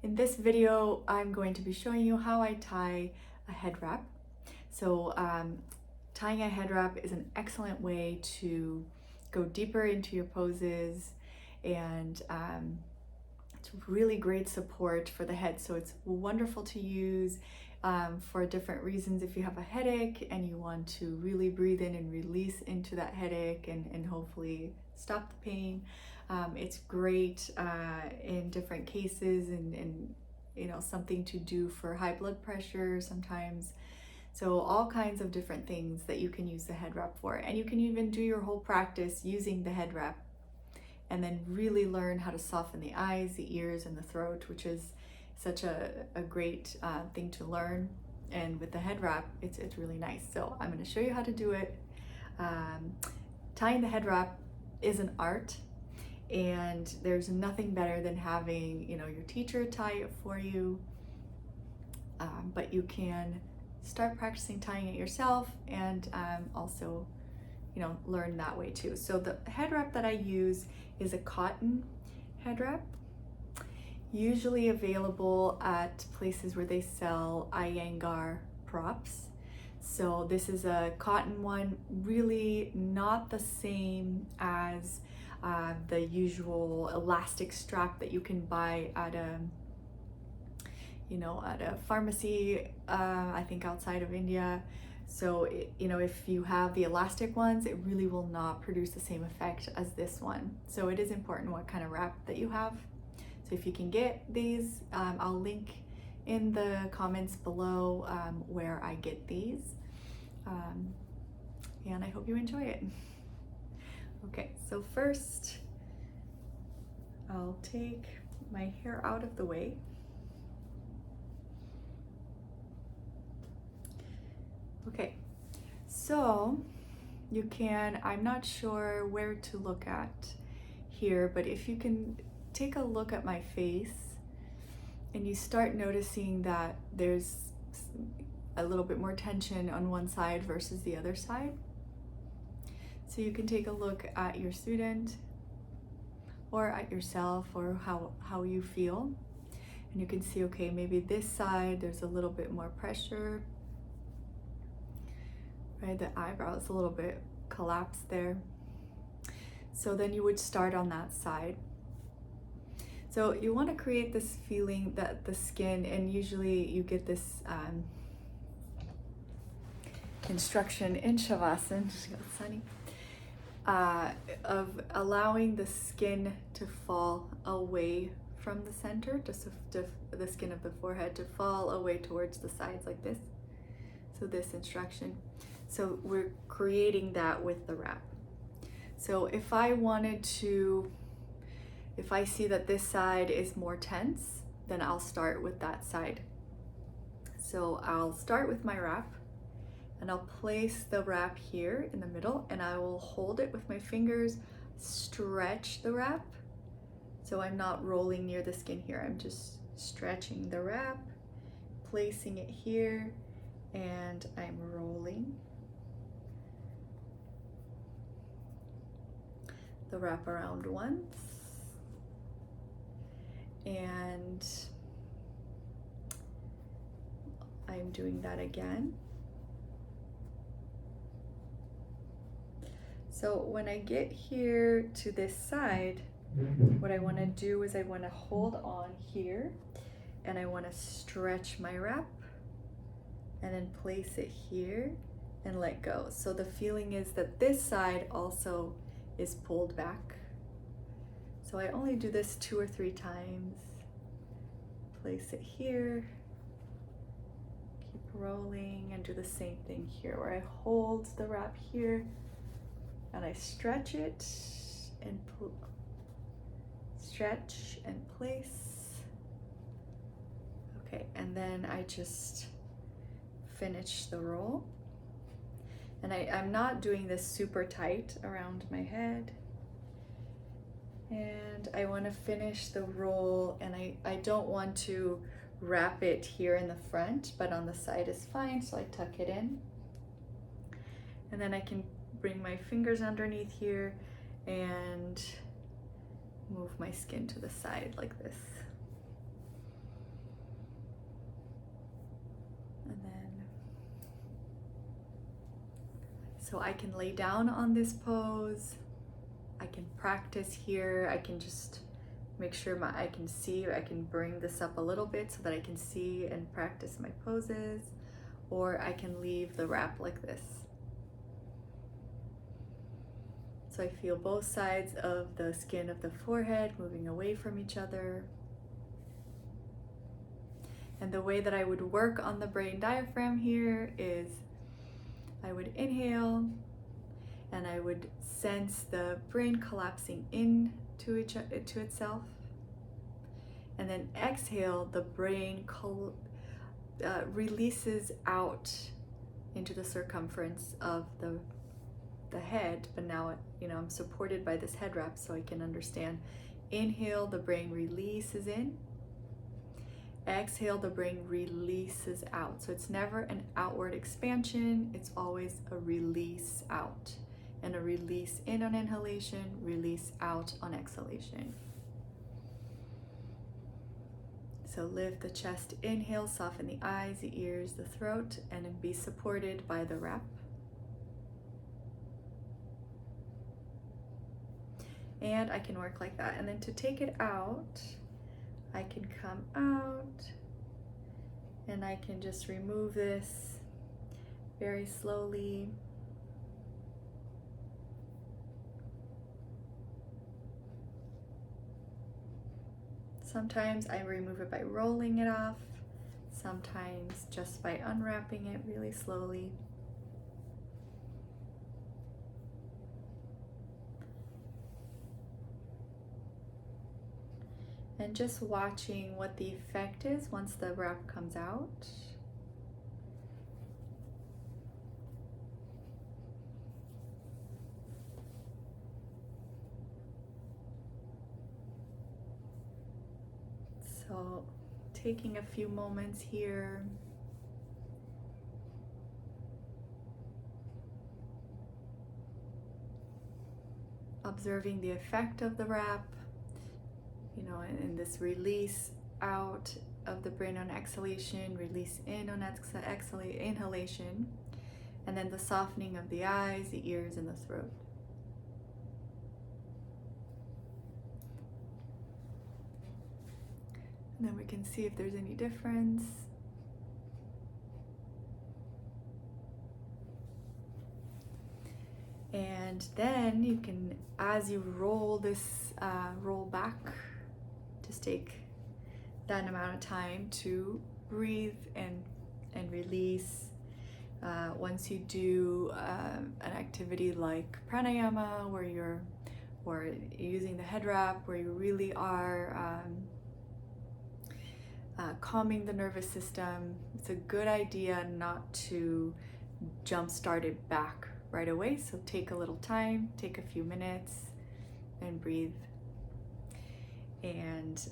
In this video, I'm going to be showing you how I tie a head wrap. So tying a head wrap is an excellent way to go deeper into your poses, and it's really great support for the head. So it's wonderful to use for different reasons. If you have a headache and you want to really breathe in and release into that headache and hopefully stop the pain, it's great in different cases, and you know, something to do for high blood pressure sometimes. So all kinds of different things that you can use the head wrap for, and you can even do your whole practice using the head wrap and then really learn how to soften the eyes, the ears, and the throat, which is such a great thing to learn. And with the head wrap, it's really nice. So I'm going to show you how to do it. Tying the head wrap is an art, and there's nothing better than having, you know, your teacher tie it for you. But you can start practicing tying it yourself, and also, you know, learn that way too. So the head wrap that I use is a cotton head wrap, usually available at places where they sell Iyengar props. So this is a cotton one, really not the same as the usual elastic strap that you can buy at a, you know, at a pharmacy, I think outside of India. So, you know, if you have the elastic ones, it really will not produce the same effect as this one. So it is important what kind of wrap that you have. So if you can get these, I'll link in the comments below where I get these. And I hope you enjoy it. Okay, so first I'll take my hair out of the way. Okay, so you can, I'm not sure where to look at here, but if you can take a look at my face and you start noticing that there's a little bit more tension on one side versus the other side. So you can take a look at your student or at yourself, or how you feel, and you can see, okay, maybe this side there's a little bit more pressure. Right, the eyebrow is a little bit collapsed there. So then you would start on that side. So you want to create this feeling that the skin, and usually you get this instruction in Shavasana, Sunny, of allowing the skin to fall away from the center, just the skin of the forehead to fall away towards the sides like this. So this instruction. So we're creating that with the wrap. So if I wanted to, if I see that this side is more tense, then I'll start with that side. So I'll start with my wrap, and I'll place the wrap here in the middle, and I will hold it with my fingers, stretch the wrap. So I'm not rolling near the skin here, I'm just stretching the wrap, placing it here, and I'm rolling the wrap around once, and I'm doing that again. So when I get here to this side, what I want to do is I want to hold on here, and I want to stretch my wrap and then place it here and let go. So the feeling is that this side also is pulled back. So I only do this 2 or 3 times. Place it here, keep rolling, and do the same thing here where I hold the wrap here and I stretch it and stretch and place. Okay, and then I just finish the roll. And I'm not doing this super tight around my head. And I want to finish the roll, and I don't want to wrap it here in the front, but on the side is fine, so I tuck it in. And then I can bring my fingers underneath here and move my skin to the side like this. So I can lay down on this pose, I can practice here, I can just make sure I can see, I can bring this up a little bit so that I can see and practice my poses, or I can leave the wrap like this. So I feel both sides of the skin of the forehead moving away from each other. And the way that I would work on the brain diaphragm here is I would inhale and I would sense the brain collapsing into itself. And then exhale, the brain releases out into the circumference of the head, but now I'm supported by this head wrap so I can understand. Inhale, the brain releases in. Exhale, the brain releases out. So it's never an outward expansion, it's always a release out. And a release in on inhalation, release out on exhalation. So lift the chest, inhale, soften the eyes, the ears, the throat, and then be supported by the wrap. And I can work like that. And then to take it out, I can come out and I can just remove this very slowly. Sometimes I remove it by rolling it off, sometimes just by unwrapping it really slowly. And just watching what the effect is once the wrap comes out. So taking a few moments here. Observing the effect of the wrap. And this release out of the brain on exhalation, release in on inhalation, and then the softening of the eyes, the ears, and the throat. And then we can see if there's any difference. And then you can, as you roll this, roll back, just take that amount of time to breathe and release. Once you do an activity like pranayama, where you're using the head wrap, where you really are calming the nervous system, it's a good idea not to jump start it back right away. So take a little time, take a few minutes and breathe. And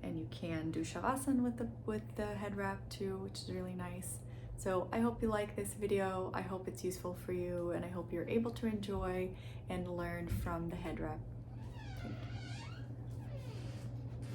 you can do shavasana with the head wrap too, which is really nice. So I hope you like this video. I hope it's useful for you, and I hope you're able to enjoy and learn from the head wrap.